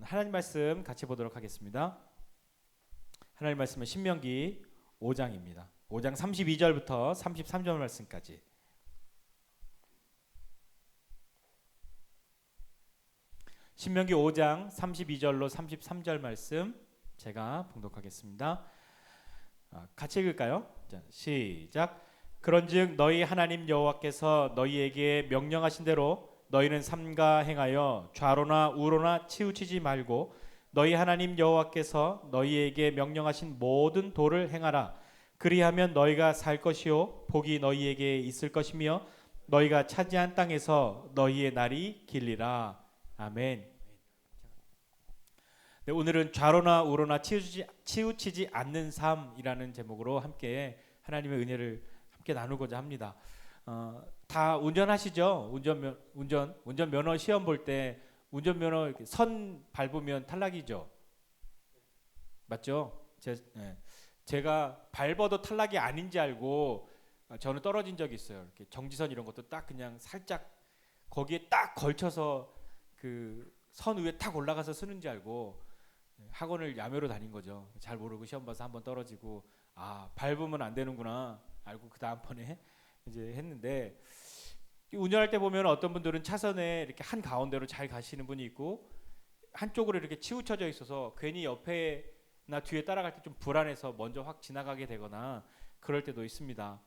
하나님 말씀 같이 보도록 하겠습니다. 하나님 말씀은 신명기 5장입니다. 5장 32절부터 33절 말씀까지. 신명기 5장 32절로 33절 말씀 제가 봉독하겠습니다. 같이 읽을까요? 자, 시작. 그런즉 너희 하나님 여호와께서 너희에게 명령하신 대로 너희는 삼가 행하여 좌로나 우로나 치우치지 말고 너희 하나님 여호와께서 너희에게 명령하신 모든 도를 행하라. 그리하면 너희가 살 것이요 복이 너희에게 있을 것이며 너희가 차지한 땅에서 너희의 날이 길리라. 아멘. 네, 오늘은 좌로나 우로나 치우치지 않는 삶이라는 제목으로 함께 하나님의 은혜를 함께 나누고자 합니다. 다 운전하시죠? 운전면허 시험 볼 때 운전면허 선 밟으면 탈락이죠. 맞죠? 제가 밟아도 탈락이 아닌지 알고 저는 떨어진 적이 있어요. 이렇게 정지선 이런 것도 딱 그냥 살짝 거기에 딱 걸쳐서 그 선 위에 탁 올라가서 쓰는지 알고 학원을 야매로 다닌 거죠. 잘 모르고 시험 봐서 한번 떨어지고 밟으면 안 되는구나 알고 그 다음번에 이제 했는데, 운전할 때 보면 어떤 분들은 차선에 이렇게 한 가운데로 잘 가시는 분이 있고 한쪽으로 이렇게 치우쳐져 있어서 괜히 옆에나 뒤에 따라갈 때 좀 불안해서 먼저 확 지나가게 되거나 그럴 때도 있습니다.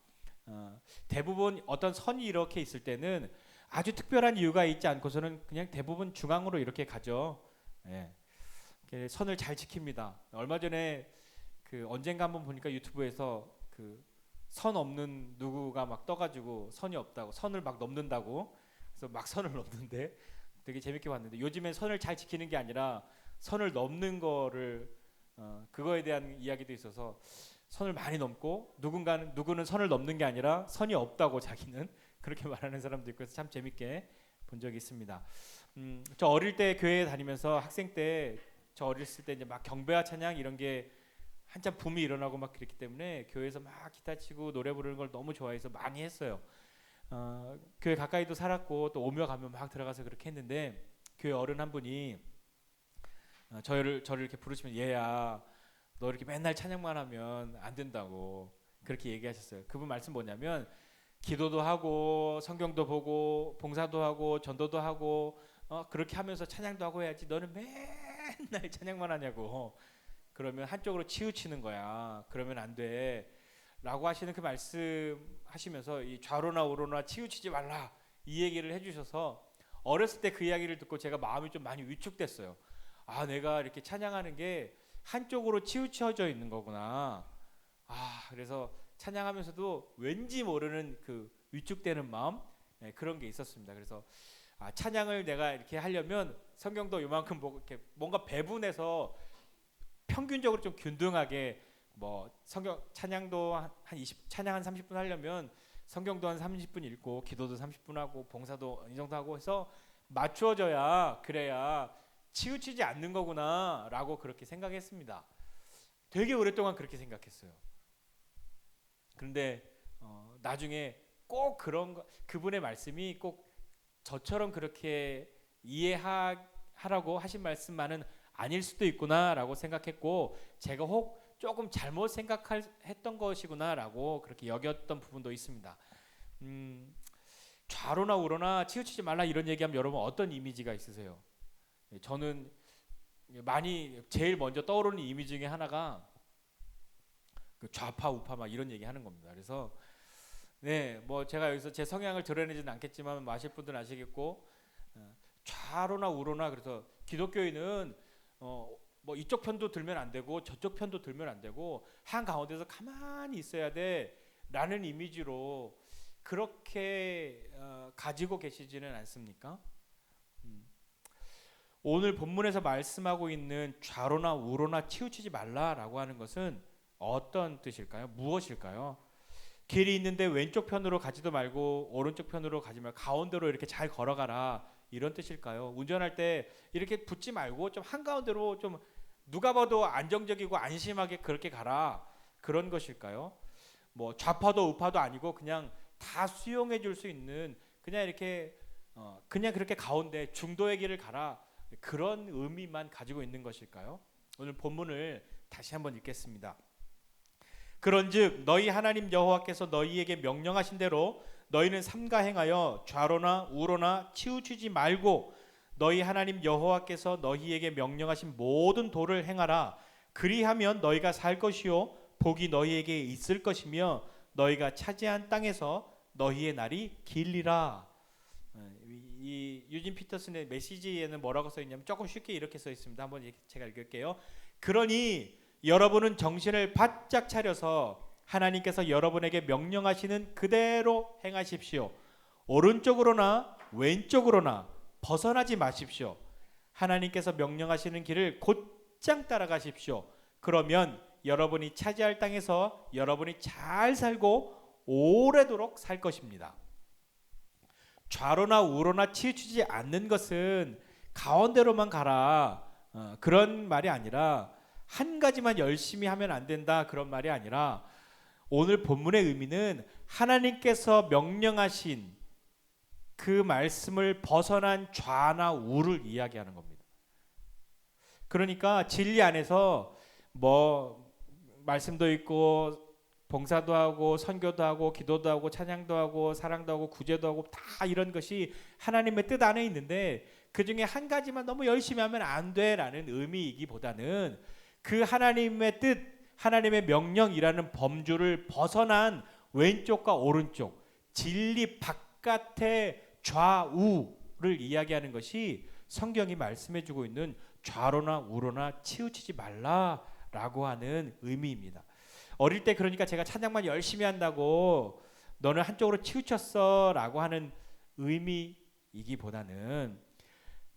대부분 어떤 선이 이렇게 있을 때는 아주 특별한 이유가 있지 않고서는 그냥 대부분 중앙으로 이렇게 가죠. 선을 잘 지킵니다. 얼마 전에 언젠가 한번 보니까 유튜브에서 선 없는 누구가 막 떠가지고 선이 없다고, 선을 막 넘는다고, 그래서 막 선을 넘는데 되게 재밌게 봤는데, 요즘엔 선을 잘 지키는 게 아니라 선을 넘는 거를 그거에 대한 이야기도 있어서 선을 많이 넘고, 누구는 선을 넘는 게 아니라 선이 없다고 자기는 그렇게 말하는 사람도 있고 해서 참 재밌게 본 적이 있습니다. 저 어릴 때 교회 다니면서 학생 때 저 어렸을 때 이제 막 경배와 찬양 이런 게 한참 붐이 일어나고 막 그랬기 때문에 교회에서 막 기타 치고 노래 부르는 걸 너무 좋아해서 많이 했어요. 교회 가까이도 살았고 또 오며 가며 막 들어가서 그렇게 했는데, 교회 어른 한 분이 저를 이렇게 부르시면 얘야 너 이렇게 맨날 찬양만 하면 안 된다고 그렇게 얘기하셨어요. 그분 말씀 뭐냐면, 기도도 하고 성경도 보고 봉사도 하고 전도도 하고 그렇게 하면서 찬양도 하고 해야지 너는 맨날 찬양만 하냐고. 그러면 한쪽으로 치우치는 거야. 그러면 안 돼. 라고 하시는 그 말씀 하시면서 이 좌로나 우로나 치우치지 말라 이 얘기를 해주셔서, 어렸을 때 그 이야기를 듣고 제가 마음이 좀 많이 위축됐어요. 내가 이렇게 찬양하는 게 한쪽으로 치우쳐져 있는 거구나. 그래서 찬양하면서도 왠지 모르는 그 위축되는 마음, 그런 게 있었습니다. 그래서 찬양을 내가 이렇게 하려면 성경도 요만큼 보고 이렇게 뭔가 배분해서 평균적으로 좀 균등하게, 뭐 성경 찬양도 한 20, 찬양 한 30분 하려면 성경도 한 30분 읽고 기도도 30분 하고 봉사도 이 정도 하고 해서 맞추어져야, 그래야 치우치지 않는 거구나라고 그렇게 생각했습니다. 되게 오랫동안 그렇게 생각했어요. 그런데 나중에 꼭 그분의 말씀이 꼭 저처럼 그렇게 이해하라고 하신 말씀만은 아닐 수도 있구나라고 생각했고, 제가 혹 조금 잘못 생각했던 것이구나라고 그렇게 여겼던 부분도 있습니다. 좌로나 우로나 치우치지 말라 이런 얘기하면 여러분 어떤 이미지가 있으세요? 저는 제일 먼저 떠오르는 이미지 중에 하나가 좌파 우파 막 이런 얘기 하는 겁니다. 그래서 뭐 제가 여기서 제 성향을 드러내지는 않겠지만 아실 분들은 아시겠고, 좌로나 우로나, 그래서 기독교인은 뭐 이쪽 편도 들면 안 되고 저쪽 편도 들면 안 되고 한 가운데서 가만히 있어야 돼 라는 이미지로 그렇게 가지고 계시지는 않습니까? 오늘 본문에서 말씀하고 있는 좌로나 우로나 치우치지 말라라고 하는 것은 어떤 뜻일까요? 무엇일까요? 길이 있는데 왼쪽 편으로 가지도 말고 오른쪽 편으로 가지 말고 가운데로 이렇게 잘 걸어가라 이런 뜻일까요? 운전할 때 이렇게 붙지 말고 좀 한가운데로, 좀 누가 봐도 안정적이고 안심하게 그렇게 가라, 그런 것일까요? 뭐 좌파도 우파도 아니고 그냥 다 수용해 줄 수 있는, 그냥 이렇게 그냥 그렇게 가운데 중도의 길을 가라, 그런 의미만 가지고 있는 것일까요? 오늘 본문을 다시 한번 읽겠습니다. 그런즉 너희 하나님 여호와께서 너희에게 명령하신 대로 너희는 삼가 행하여 좌로나 우로나 치우치지 말고 너희 하나님 여호와께서 너희에게 명령하신 모든 도를 행하라. 그리하면 너희가 살 것이요 복이 너희에게 있을 것이며 너희가 차지한 땅에서 너희의 날이 길리라. 이 유진 피터슨의 메시지에는 뭐라고 써 있냐면 조금 쉽게 이렇게 써 있습니다. 한번 제가 읽을게요. 그러니 여러분은 정신을 바짝 차려서 하나님께서 여러분에게 명령하시는 그대로 행하십시오. 오른쪽으로나 왼쪽으로나 벗어나지 마십시오. 하나님께서 명령하시는 길을 곧장 따라가십시오. 그러면 여러분이 차지할 땅에서 여러분이 잘 살고 오래도록 살 것입니다. 좌로나 우로나 치우치지 않는 것은 가운데로만 가라, 그런 말이 아니라 한 가지만 열심히 하면 안 된다, 그런 말이 아니라 오늘 본문의 의미는 하나님께서 명령하신 그 말씀을 벗어난 좌나 우를 이야기하는 겁니다. 그러니까 진리 안에서 뭐 말씀도 있고 봉사도 하고 선교도 하고 기도도 하고 찬양도 하고 사랑도 하고 구제도 하고 다 이런 것이 하나님의 뜻 안에 있는데 그 중에 한 가지만 너무 열심히 하면 안 돼라는 의미이기보다는 그 하나님의 뜻, 하나님의 명령이라는 범주를 벗어난 왼쪽과 오른쪽, 진리 바깥의 좌우를 이야기하는 것이 성경이 말씀해주고 있는 좌로나 우로나 치우치지 말라라고 하는 의미입니다. 어릴 때 그러니까 제가 찬양만 열심히 한다고 너는 한쪽으로 치우쳤어 라고 하는 의미이기보다는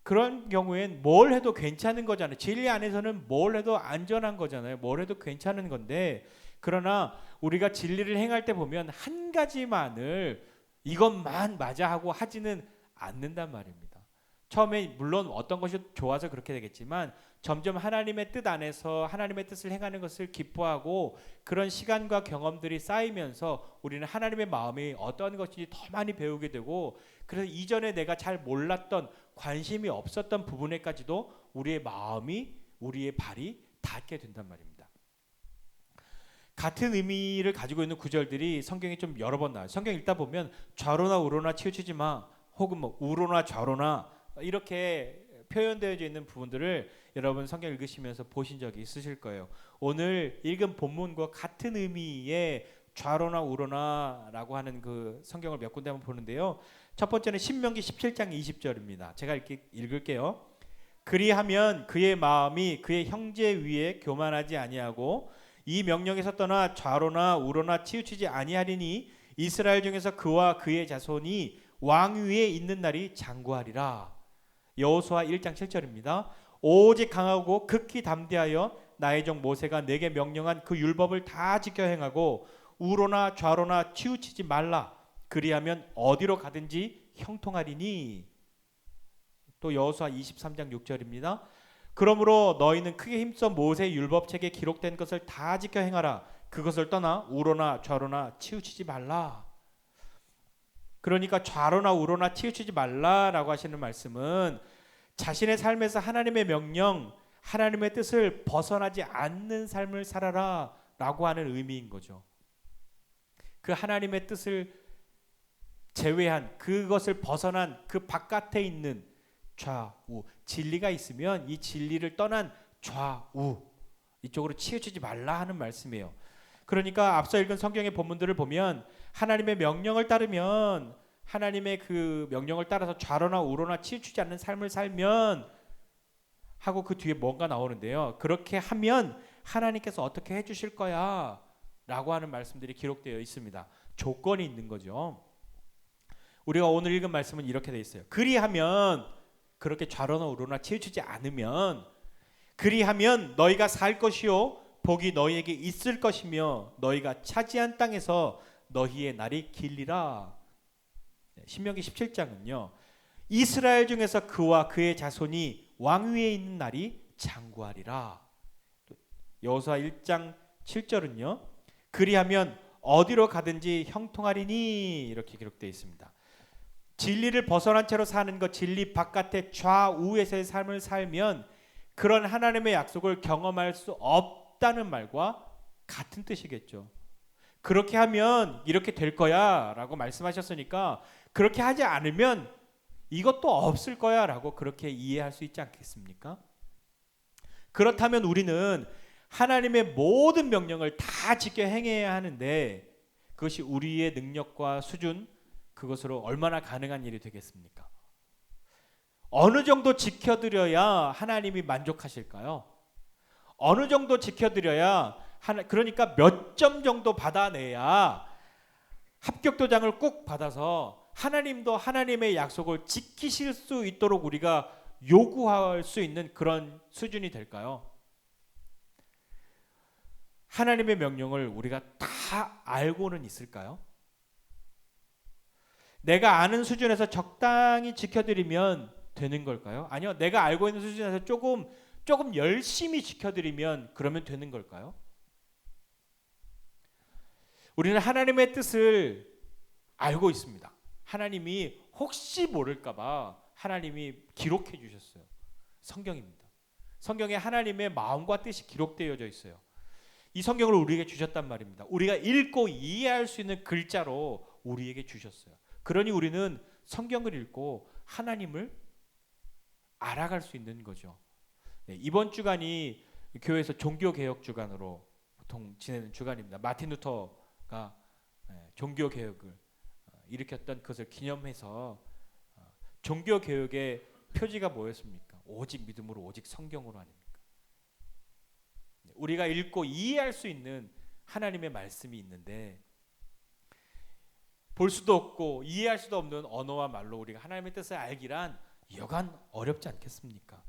그런 경우엔 뭘 해도 괜찮은 거잖아요. 진리 안에서는 뭘 해도 안전한 거잖아요. 뭘 해도 괜찮은 건데, 그러나 우리가 진리를 행할 때 보면 한 가지만을 이것만 맞아 하고 하지는 않는단 말입니다. 처음에 물론 어떤 것이 좋아서 그렇게 되겠지만 점점 하나님의 뜻 안에서 하나님의 뜻을 행하는 것을 기뻐하고 그런 시간과 경험들이 쌓이면서 우리는 하나님의 마음이 어떤 것인지 더 많이 배우게 되고, 그래서 이전에 내가 잘 몰랐던 관심이 없었던 부분에까지도 우리의 마음이, 우리의 발이 닿게 된단 말입니다. 같은 의미를 가지고 있는 구절들이 성경에 좀 여러 번 나와요. 성경 읽다 보면 좌로나 우로나 치우치지 마, 혹은 뭐 우로나 좌로나 이렇게 표현되어져 있는 부분들을 여러분 성경 읽으시면서 보신 적이 있으실 거예요. 오늘 읽은 본문과 같은 의미의 좌로나 우로나 라고 하는 그 성경을 몇 군데 한번 보는데요. 첫 번째는 신명기 17장 20절입니다. 제가 이렇게 읽을게요. 그리하면 그의 마음이 그의 형제 위에 교만하지 아니하고 이 명령에서 떠나 좌로나 우로나 치우치지 아니하리니 이스라엘 중에서 그와 그의 자손이 왕 위에 있는 날이 장구하리라. 여호수아 1장 7절입니다. 오직 강하고 극히 담대하여 나의 종 모세가 내게 명령한 그 율법을 다 지켜 행하고 우로나 좌로나 치우치지 말라. 그리하면 어디로 가든지 형통하리니. 또 여호수아 23장 6절입니다. 그러므로 너희는 크게 힘써 모세의 율법책에 기록된 것을 다 지켜 행하라. 그것을 떠나 우로나 좌로나 치우치지 말라. 그러니까 좌로나 우로나 치우치지 말라라고 하시는 말씀은 자신의 삶에서 하나님의 명령, 하나님의 뜻을 벗어나지 않는 삶을 살아라 라고 하는 의미인 거죠. 그 하나님의 뜻을 제외한, 그것을 벗어난 그 바깥에 있는 좌우, 진리가 있으면 이 진리를 떠난 좌우, 이쪽으로 치우치지 말라 하는 말씀이에요. 그러니까 앞서 읽은 성경의 본문들을 보면 하나님의 명령을 따르면, 하나님의 그 명령을 따라서 좌로나 우로나 치우치지 않는 삶을 살면 하고 그 뒤에 뭔가 나오는데요. 그렇게 하면 하나님께서 어떻게 해주실 거야 라고 하는 말씀들이 기록되어 있습니다. 조건이 있는 거죠. 우리가 오늘 읽은 말씀은 이렇게 되어 있어요. 그리하면, 그렇게 좌로나 우로나 치우치지 않으면, 그리하면 너희가 살 것이요 복이 너희에게 있을 것이며 너희가 차지한 땅에서 너희의 날이 길리라. 신명기 17장은요. 이스라엘 중에서 그와 그의 자손이 왕위에 있는 날이 장구하리라. 여호수아 1장 7절은요. 그리하면 어디로 가든지 형통하리니, 이렇게 기록되어 있습니다. 진리를 벗어난 채로 사는 것, 진리 바깥의 좌우에서의 삶을 살면 그런 하나님의 약속을 경험할 수 없다는 말과 같은 뜻이겠죠. 그렇게 하면 이렇게 될 거야 라고 말씀하셨으니까 그렇게 하지 않으면 이것도 없을 거야 라고 그렇게 이해할 수 있지 않겠습니까? 그렇다면 우리는 하나님의 모든 명령을 다 지켜 행해야 하는데 그것이 우리의 능력과 수준, 그것으로 얼마나 가능한 일이 되겠습니까? 어느 정도 지켜드려야 하나님이 만족하실까요? 어느 정도 지켜드려야 그러니까 몇 점 정도 받아내야 합격 도장을 꼭 받아서 하나님도 하나님의 약속을 지키실 수 있도록 우리가 요구할 수 있는 그런 수준이 될까요? 하나님의 명령을 우리가 다 알고는 있을까요? 내가 아는 수준에서 적당히 지켜드리면 되는 걸까요? 아니요, 내가 알고 있는 수준에서 조금 열심히 지켜드리면 그러면 되는 걸까요? 우리는 하나님의 뜻을 알고 있습니다. 하나님이 혹시 모를까봐 하나님이 기록해 주셨어요. 성경입니다. 성경에 하나님의 마음과 뜻이 기록되어져 있어요. 이 성경을 우리에게 주셨단 말입니다. 우리가 읽고 이해할 수 있는 글자로 우리에게 주셨어요. 그러니 우리는 성경을 읽고 하나님을 알아갈 수 있는 거죠. 네, 이번 주간이 교회에서 종교개혁 주간으로 보통 지내는 주간입니다. 마틴 루터가 종교개혁을 일으켰던 것을 기념해서 종교개혁의 표지가 뭐였습니까? 오직 믿음으로, 오직 성경으로 아닙니까? 우리가 읽고 이해할 수 있는 하나님의 말씀이 있는데 볼 수도 없고 이해할 수도 없는 언어와 말로 우리가 하나님의 뜻을 알기란 여간 어렵지 않겠습니까?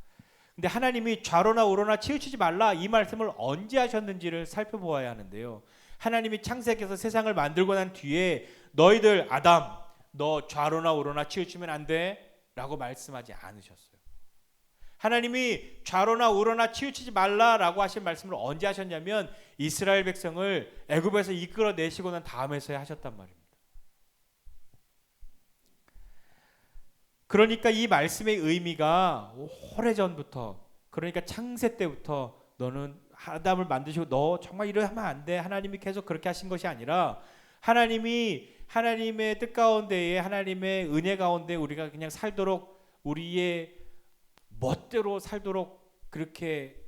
근데 하나님이 좌로나 우로나 치우치지 말라 이 말씀을 언제 하셨는지를 살펴보아야 하는데요. 하나님이 창세기에서 세상을 만들고 난 뒤에 너희들 아담 너 좌로나 우로나 치우치면 안 돼 라고 말씀하지 않으셨어요. 하나님이 좌로나 우로나 치우치지 말라라고 하신 말씀을 언제 하셨냐면 이스라엘 백성을 애굽에서 이끌어내시고 난 다음에서야 하셨단 말입니다. 그러니까 이 말씀의 의미가 오래전부터, 그러니까 창세 때부터 너는 아담을 만드시고 너 정말 이러면 안 돼, 하나님이 계속 그렇게 하신 것이 아니라 하나님이 하나님의 뜻 가운데에 하나님의 은혜 가운데 우리가 그냥 살도록 우리의 멋대로 살도록 그렇게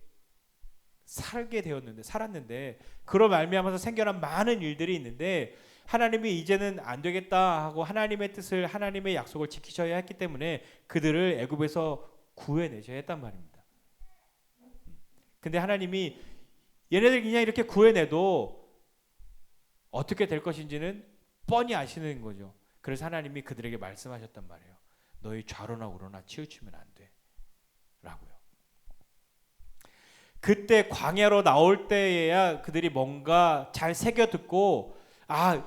살았는데 그로 말미암아서 생겨난 많은 일들이 있는데 하나님이 이제는 안 되겠다 하고 하나님의 뜻을, 하나님의 약속을 지키셔야 했기 때문에 그들을 애굽에서 구해내셔야 했단 말입니다. 근데 하나님이 얘네들 그냥 이렇게 구해내도 어떻게 될 것인지는 뻔히 아시는 거죠. 그래서 하나님이 그들에게 말씀하셨단 말이에요. 너희 좌로나 우로나 치우치면 안 돼 라고요. 그때 광야로 나올 때에야 그들이 뭔가 잘 새겨듣고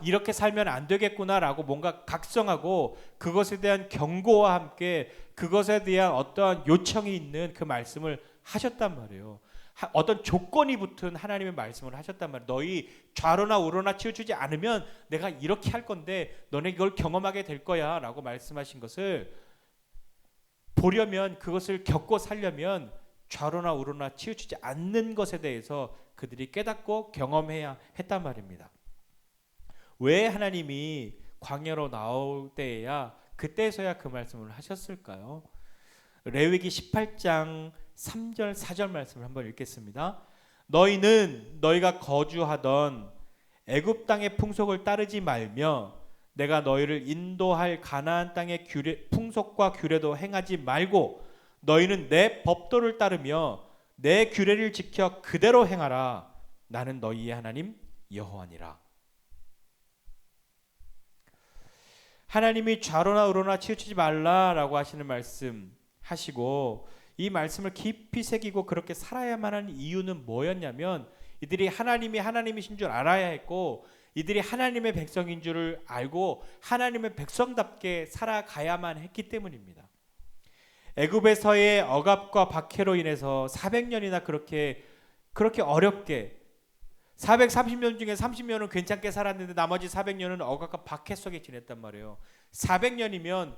이렇게 살면 안 되겠구나라고 뭔가 각성하고 그것에 대한 경고와 함께 그것에 대한 어떠한 요청이 있는 그 말씀을 하셨단 말이에요. 어떤 조건이 붙은 하나님의 말씀을 하셨단 말이에요. 너희 좌로나 우로나 치우치지 않으면 내가 이렇게 할 건데 너네 이걸 경험하게 될 거야 라고 말씀하신 것을 보려면, 그것을 겪고 살려면 좌로나 우로나 치우치지 않는 것에 대해서 그들이 깨닫고 경험해야 했단 말입니다. 왜 하나님이 광야로 나올 때에야 그때서야 그 말씀을 하셨을까요? 레위기 18장 3절 4절 말씀을 한번 읽겠습니다. 너희는 너희가 거주하던 애굽 땅의 풍속을 따르지 말며 내가 너희를 인도할 가나안 땅의 풍속과 규례도 행하지 말고 너희는 내 법도를 따르며 내 규례를 지켜 그대로 행하라. 나는 너희의 하나님 여호와니라. 하나님이 좌로나 우로나 치우치지 말라라고 하시는 말씀 하시고 이 말씀을 깊이 새기고 그렇게 살아야만 하는 이유는 뭐였냐면 이들이 하나님이 하나님이신 줄 알아야 했고 이들이 하나님의 백성인 줄을 알고 하나님의 백성답게 살아가야만 했기 때문입니다. 애굽에서의 억압과 박해로 인해서 400년이나 그렇게 어렵게 430년 중에 30년은 괜찮게 살았는데 나머지 400년은 억압과 박해 속에 지냈단 말이에요. 400년이면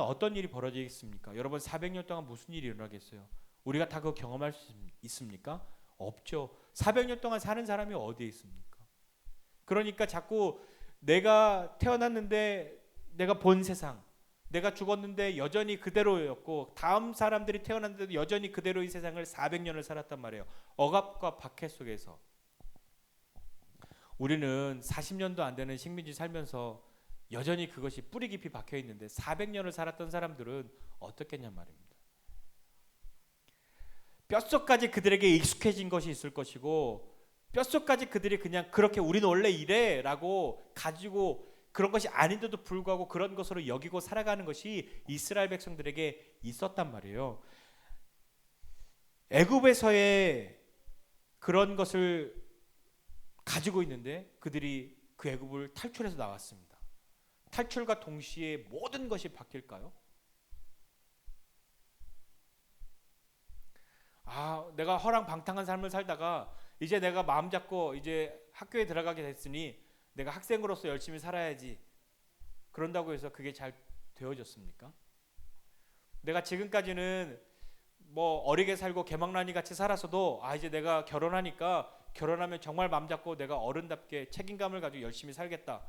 어떤 일이 벌어지겠습니까? 여러분 400년 동안 무슨 일이 일어나겠어요? 우리가 다 그거 경험할 수 있습니까? 없죠. 400년 동안 사는 사람이 어디에 있습니까? 그러니까 자꾸 내가 태어났는데 내가 본 세상, 내가 죽었는데 여전히 그대로였고 다음 사람들이 태어났는데도 여전히 그대로의 세상을 400년을 살았단 말이에요. 억압과 박해 속에서. 우리는 40년도 안 되는 식민지 살면서 여전히 그것이 뿌리 깊이 박혀 있는데 400년을 살았던 사람들은 어떻겠냐 말입니다. 뼛속까지 그들에게 익숙해진 것이 있을 것이고 뼛속까지 그들이 그냥 그렇게 우리는 원래 이래 라고 가지고 그런 것이 아닌데도 불구하고 그런 것으로 여기고 살아가는 것이 이스라엘 백성들에게 있었단 말이에요. 애굽에서의 그런 것을 가지고 있는데 그들이 그 애굽을 탈출해서 나왔습니다. 탈출과 동시에 모든 것이 바뀔까요? 내가 허랑방탕한 삶을 살다가 이제 내가 마음 잡고 이제 학교에 들어가게 됐으니 내가 학생으로서 열심히 살아야지. 그런다고 해서 그게 잘 되어졌습니까? 내가 지금까지는 뭐 어리게 살고 개망나니 같이 살았어도 이제 내가 결혼하니까 결혼하면 정말 마음 잡고 내가 어른답게 책임감을 가지고 열심히 살겠다.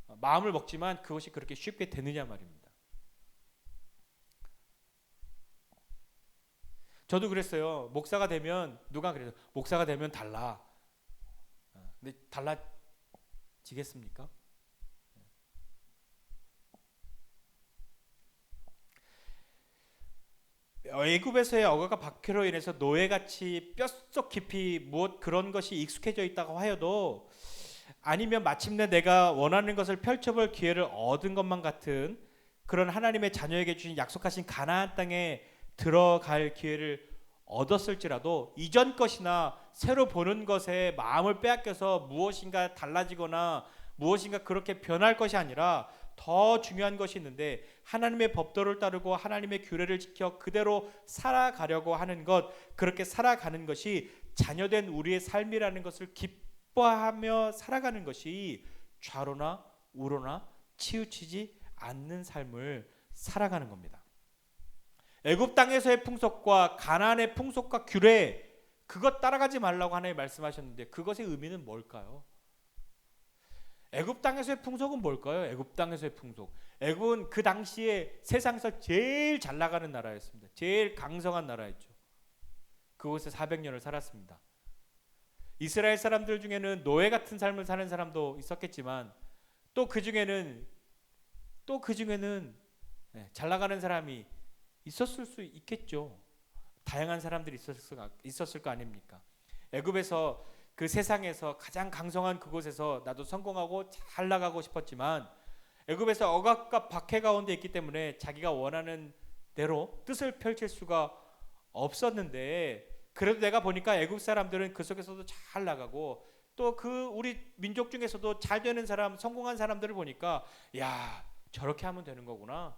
마음을 먹지만 그것이 그렇게 쉽게 되느냐 말입니다. 저도 그랬어요. 목사가 되면 누가 그래요? 목사가 되면 달라. 근데 달라지겠습니까? 애굽에서의 억압과 박해로 인해서 노예같이 뼛속 깊이 무엇 그런 것이 익숙해져 있다고 하여도 아니면 마침내 내가 원하는 것을 펼쳐볼 기회를 얻은 것만 같은 그런 하나님의 자녀에게 주신 약속하신 가나안 땅에 들어갈 기회를 얻었을지라도 이전 것이나 새로 보는 것에 마음을 빼앗겨서 무엇인가 달라지거나 무엇인가 그렇게 변할 것이 아니라 더 중요한 것이 있는데 하나님의 법도를 따르고 하나님의 규례를 지켜 그대로 살아가려고 하는 것, 그렇게 살아가는 것이 자녀된 우리의 삶이라는 것을 기뻐하며 살아가는 것이 좌로나 우로나 치우치지 않는 삶을 살아가는 겁니다. 애굽 땅에서의 풍속과 가나안의 풍속과 규례, 그것 따라가지 말라고 하나님 말씀하셨는데 그것의 의미는 뭘까요? 애굽 땅에서의 풍속은 뭘까요? 애굽 땅에서의 풍속. 애굽은 그 당시에 세상에서 제일 잘 나가는 나라였습니다. 제일 강성한 나라였죠. 그곳에 400년을 살았습니다. 이스라엘 사람들 중에는 노예 같은 삶을 사는 사람도 있었겠지만 또 그 중에는 잘 나가는 사람이 있었을 수 있겠죠. 다양한 사람들이 있었을 거 아닙니까? 애굽에서 그 세상에서 가장 강성한 그곳에서 나도 성공하고 잘 나가고 싶었지만 애굽에서 억압과 박해 가운데 있기 때문에 자기가 원하는 대로 뜻을 펼칠 수가 없었는데 그래도 내가 보니까 애굽 사람들은 그 속에서도 잘 나가고 또 그 우리 민족 중에서도 잘 되는 사람, 성공한 사람들을 보니까 야, 저렇게 하면 되는 거구나.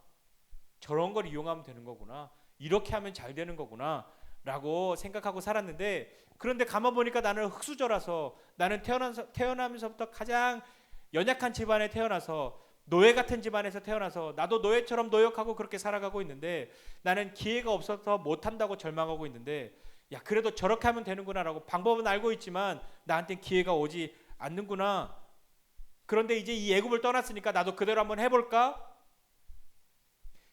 저런 걸 이용하면 되는 거구나. 이렇게 하면 잘 되는 거구나. 라고 생각하고 살았는데 그런데 가만 보니까 나는 흙수저라서 나는 태어나면서부터 가장 연약한 집안에 태어나서 노예 같은 집안에서 태어나서 나도 노예처럼 노역하고 그렇게 살아가고 있는데 나는 기회가 없어서 못한다고 절망하고 있는데 야 그래도 저렇게 하면 되는구나 라고 방법은 알고 있지만 나한테는 기회가 오지 않는구나. 그런데 이제 이 애굽을 떠났으니까 나도 그대로 한번 해볼까?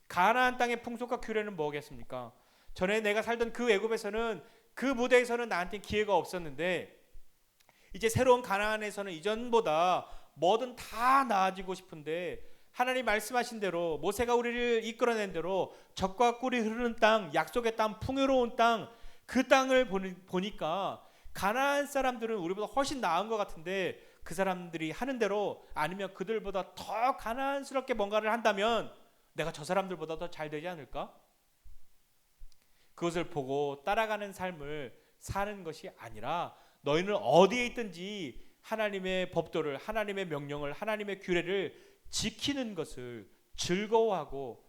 가나안 땅의 풍속과 규례는 뭐겠습니까? 전에 내가 살던 그 애굽에서는 그 무대에서는 나한테 기회가 없었는데 이제 새로운 가나안에서는 이전보다 뭐든 다 나아지고 싶은데 하나님 말씀하신 대로 모세가 우리를 이끌어낸 대로 젖과 꿀이 흐르는 땅, 약속의 땅, 풍요로운 땅, 그 땅을 보니까 가나안 사람들은 우리보다 훨씬 나은 것 같은데 그 사람들이 하는 대로 아니면 그들보다 더 가나안스럽게 뭔가를 한다면 내가 저 사람들보다 더 잘 되지 않을까? 그것을 보고 따라가는 삶을 사는 것이 아니라 너희는 어디에 있든지 하나님의 법도를, 하나님의 명령을, 하나님의 규례를 지키는 것을 즐거워하고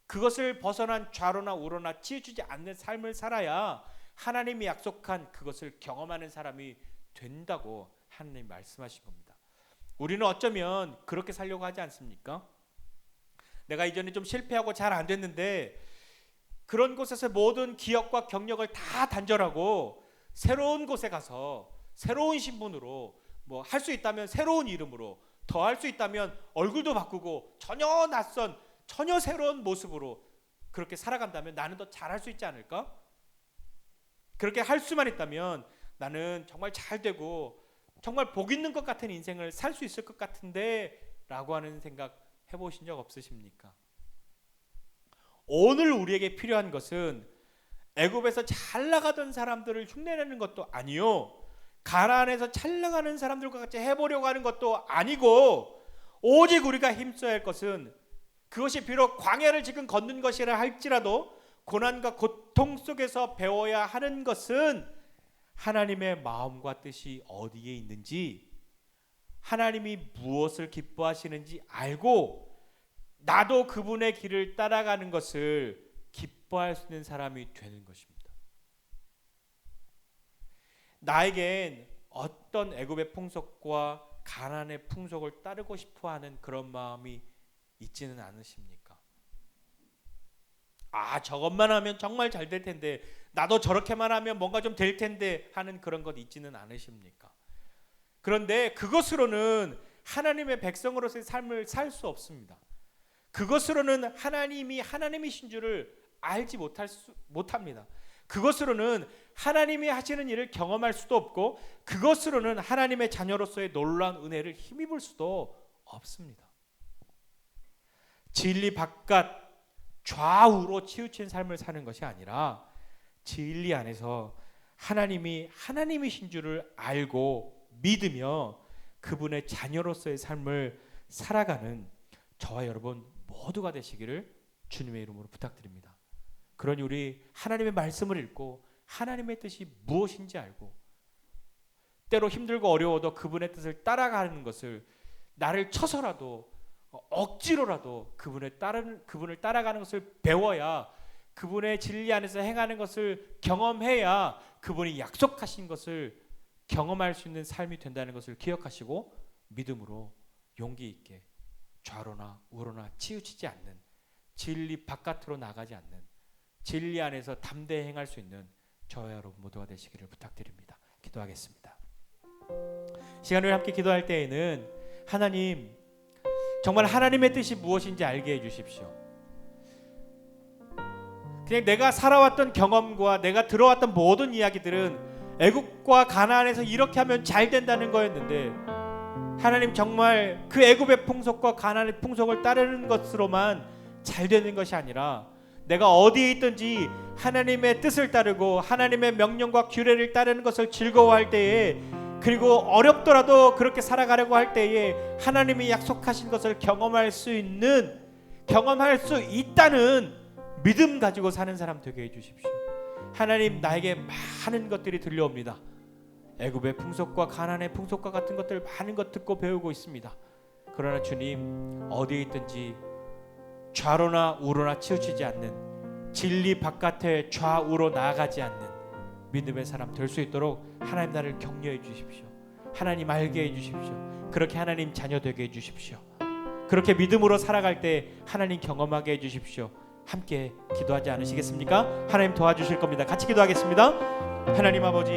그것을 벗어난 좌로나 우로나 치우치지 않는 삶을 살아야 하나님이 약속한 그것을 경험하는 사람이 된다고 하나님이 말씀하신 겁니다. 우리는 어쩌면 그렇게 살려고 하지 않습니까? 내가 이전에 좀 실패하고 잘 안 됐는데 그런 곳에서 모든 기억과 경력을 다 단절하고 새로운 곳에 가서 새로운 신분으로 뭐 할 수 있다면 새로운 이름으로, 더 할 수 있다면 얼굴도 바꾸고 전혀 낯선 전혀 새로운 모습으로 그렇게 살아간다면 나는 더 잘할 수 있지 않을까? 그렇게 할 수만 있다면 나는 정말 잘 되고 정말 복 있는 것 같은 인생을 살 수 있을 것 같은데 라고 하는 생각 해보신 적 없으십니까? 오늘 우리에게 필요한 것은 애굽에서 잘 나가던 사람들을 흉내내는 것도 아니요, 가나안에서 잘 나가는 사람들과 같이 해보려고 하는 것도 아니고, 오직 우리가 힘써야 할 것은 그것이 비록 광야를 지금 걷는 것이라 할지라도 고난과 고통 속에서 배워야 하는 것은 하나님의 마음과 뜻이 어디에 있는지, 하나님이 무엇을 기뻐하시는지 알고 나도 그분의 길을 따라가는 것을 기뻐할 수 있는 사람이 되는 것입니다. 나에겐 어떤 애굽의 풍속과 가나안의 풍속을 따르고 싶어하는 그런 마음이 있지는 않으십니까? 저것만 하면 정말 잘 될 텐데, 나도 저렇게만 하면 뭔가 좀 될 텐데 하는 그런 것 있지는 않으십니까? 그런데 그것으로는 하나님의 백성으로서의 삶을 살 수 없습니다. 그것으로는 하나님이 하나님이신 줄을 알지 못합니다. 그것으로는 하나님이 하시는 일을 경험할 수도 없고, 그것으로는 하나님의 자녀로서의 놀라운 은혜를 힘입을 수도 없습니다. 진리 바깥 좌우로 치우친 삶을 사는 것이 아니라 진리 안에서 하나님이 하나님이신 줄을 알고 믿으며 그분의 자녀로서의 삶을 살아가는 저와 여러분 모두가 되시기를 주님의 이름으로 부탁드립니다. 그러니 우리 하나님의 말씀을 읽고 하나님의 뜻이 무엇인지 알고, 때로 힘들고 어려워도 그분의 뜻을 따라가는 것을 나를 쳐서라도 억지로라도 그분을 따라가는 것을 배워야, 그분의 진리 안에서 행하는 것을 경험해야 그분이 약속하신 것을 경험할 수 있는 삶이 된다는 것을 기억하시고 믿음으로 용기 있게 좌로나 우로나 치우치지 않는, 진리 바깥으로 나가지 않는, 진리 안에서 담대히 행할 수 있는 저와 여러분 모두가 되시기를 부탁드립니다. 기도하겠습니다. 시간을 함께 기도할 때에는 하나님, 정말 하나님의 뜻이 무엇인지 알게 해주십시오. 그냥 내가 살아왔던 경험과 내가 들어왔던 모든 이야기들은 애굽과 가나안에서 이렇게 하면 잘 된다는 거였는데, 하나님 정말 그 애굽의 풍속과 가나안의 풍속을 따르는 것으로만 잘 되는 것이 아니라 내가 어디에 있든지 하나님의 뜻을 따르고 하나님의 명령과 규례를 따르는 것을 즐거워할 때에, 그리고 어렵더라도 그렇게 살아가려고 할 때에 하나님이 약속하신 것을 경험할 수 있다는 믿음 가지고 사는 사람 되게 해주십시오. 하나님, 나에게 많은 것들이 들려옵니다. 애굽의 풍속과 가나안의 풍속과 같은 것들 많은 것 듣고 배우고 있습니다. 그러나 주님, 어디에 있든지 좌로나 우로나 치우치지 않는, 진리 바깥에 좌우로 나아가지 않는 믿음의 사람 될 수 있도록 하나님 나를 격려해 주십시오. 하나님 알게 해 주십시오. 그렇게 하나님 자녀 되게 해 주십시오. 그렇게 믿음으로 살아갈 때 하나님 경험하게 해 주십시오. 함께 기도하지 않으시겠습니까? 하나님 도와주실 겁니다. 같이 기도하겠습니다. 하나님 아버지,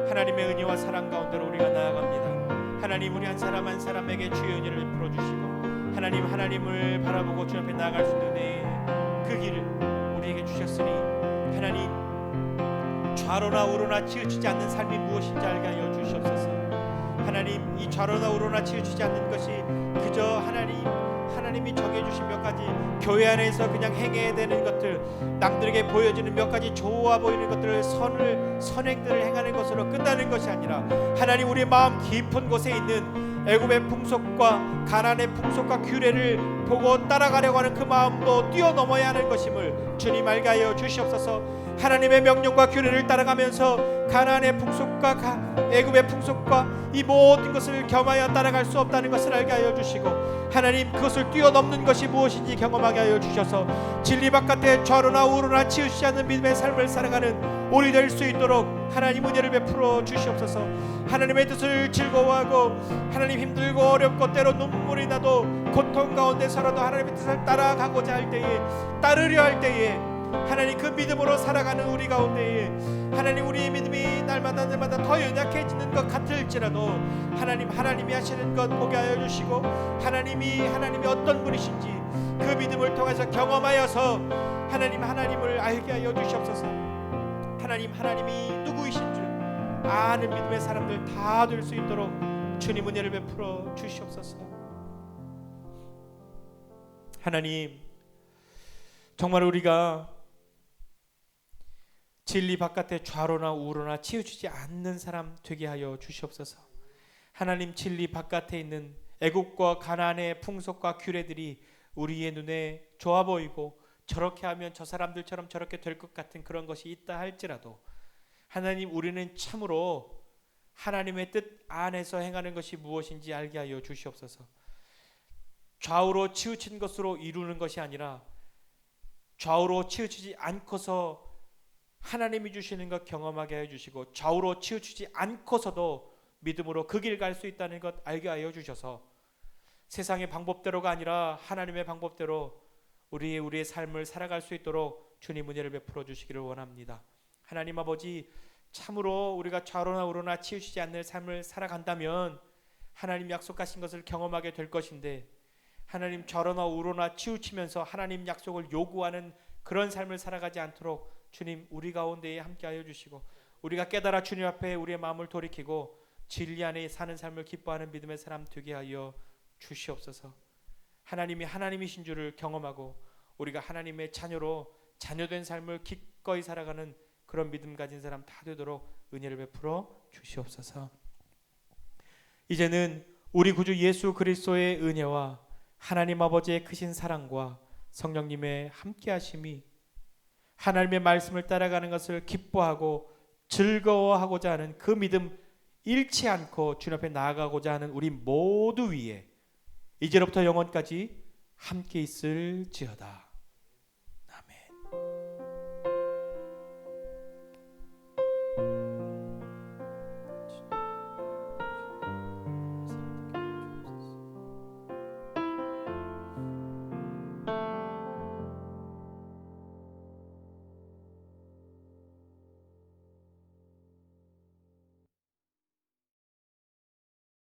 하나님의 은혜와 사랑 가운데로 우리가 나아갑니다. 하나님, 우리 한 사람 한 사람에게 주의 은혜를 풀어주시고 하나님, 하나님을 바라보고 주 앞에 나아갈 수 있는 그 길을 우리에게 주셨으니, 하나님 좌로나 우로나 치우치지 않는 삶이 무엇인지 알게 하여 주시옵소서. 하나님, 이 좌로나 우로나 치우치지 않는 것이 그저 하나님이 정해주신 몇 가지 교회 안에서 그냥 행해야 되는 것들, 남들에게 보여지는 몇 가지 좋아 보이는 것들을 선행들을 행하는 것으로 끝나는 것이 아니라, 하나님 우리 마음 깊은 곳에 있는 애굽의 풍속과 가나안의 풍속과 규례를 보고 따라가려고 하는 그 마음도 뛰어넘어야 하는 것임을 주님 알게 하여 주시옵소서. 하나님의 명령과 규례를 따라가면서 가나안의 풍속과 애굽의 풍속과 이 모든 것을 겸하여 따라갈 수 없다는 것을 알게 하여 주시고, 하나님 그것을 뛰어넘는 것이 무엇인지 경험하게 하여 주셔서 진리 바깥에 좌로나 우로나 치우치지 않는 믿음의 삶을 살아가는 우리 될 수 있도록 하나님 은혜를 베풀어 주시옵소서. 하나님의 뜻을 즐거워하고 하나님 힘들고 어렵고 때로 눈물이 나도 고통 가운데서라도 하나님의 뜻을 따라가고자 할 때에, 따르려 할 때에 하나님 그 믿음으로 살아가는 우리 가운데에 하나님 우리의 믿음이 날마다 더 연약해지는 것 같을지라도 하나님이 하시는 것 보게 하여 주시고, 하나님이 어떤 분이신지 그 믿음을 통해서 경험하여서 하나님을 알게 하여 주시옵소서. 하나님이 누구이신 줄 아는 믿음의 사람들 다 될 수 있도록 주님 은혜를 베풀어 주시옵소서. 하나님, 정말 우리가 진리 바깥에 좌로나 우로나 치우치지 않는 사람 되게 하여 주시옵소서. 하나님, 진리 바깥에 있는 애국과 가나안의 풍속과 규례들이 우리의 눈에 좋아 보이고 저렇게 하면 저 사람들처럼 저렇게 될 것 같은 그런 것이 있다 할지라도, 하나님 우리는 참으로 하나님의 뜻 안에서 행하는 것이 무엇인지 알게 하여 주시옵소서. 좌우로 치우친 것으로 이루는 것이 아니라 좌우로 치우치지 않고서 하나님이 주시는 것 경험하게 해주시고, 좌우로 치우치지 않고서도 믿음으로 그 길 갈 수 있다는 것 알게 하여 주셔서 세상의 방법대로가 아니라 하나님의 방법대로 우리의 삶을 살아갈 수 있도록 주님 은혜를 베풀어 주시기를 원합니다. 하나님 아버지, 참으로 우리가 좌로나 우로나 치우치지 않는 삶을 살아간다면 하나님 약속하신 것을 경험하게 될 것인데, 하나님 좌로나 우로나 치우치면서 하나님 약속을 요구하는 그런 삶을 살아가지 않도록 주님 우리 가운데에 함께하여 주시고, 우리가 깨달아 주님 앞에 우리의 마음을 돌이키고 진리 안에 사는 삶을 기뻐하는 믿음의 사람 되게 하여 주시옵소서. 하나님이 하나님이신 줄을 경험하고 우리가 하나님의 자녀로 자녀된 삶을 기꺼이 살아가는 그런 믿음 가진 사람 다 되도록 은혜를 베풀어 주시옵소서. 이제는 우리 구주 예수 그리스도의 은혜와 하나님 아버지의 크신 사랑과 성령님의 함께하심이 하나님의 말씀을 따라가는 것을 기뻐하고 즐거워하고자 하는 그 믿음 잃지 않고 주님 앞에 나아가고자 하는 우리 모두 위에 이제로부터 영원까지 함께 있을지어다.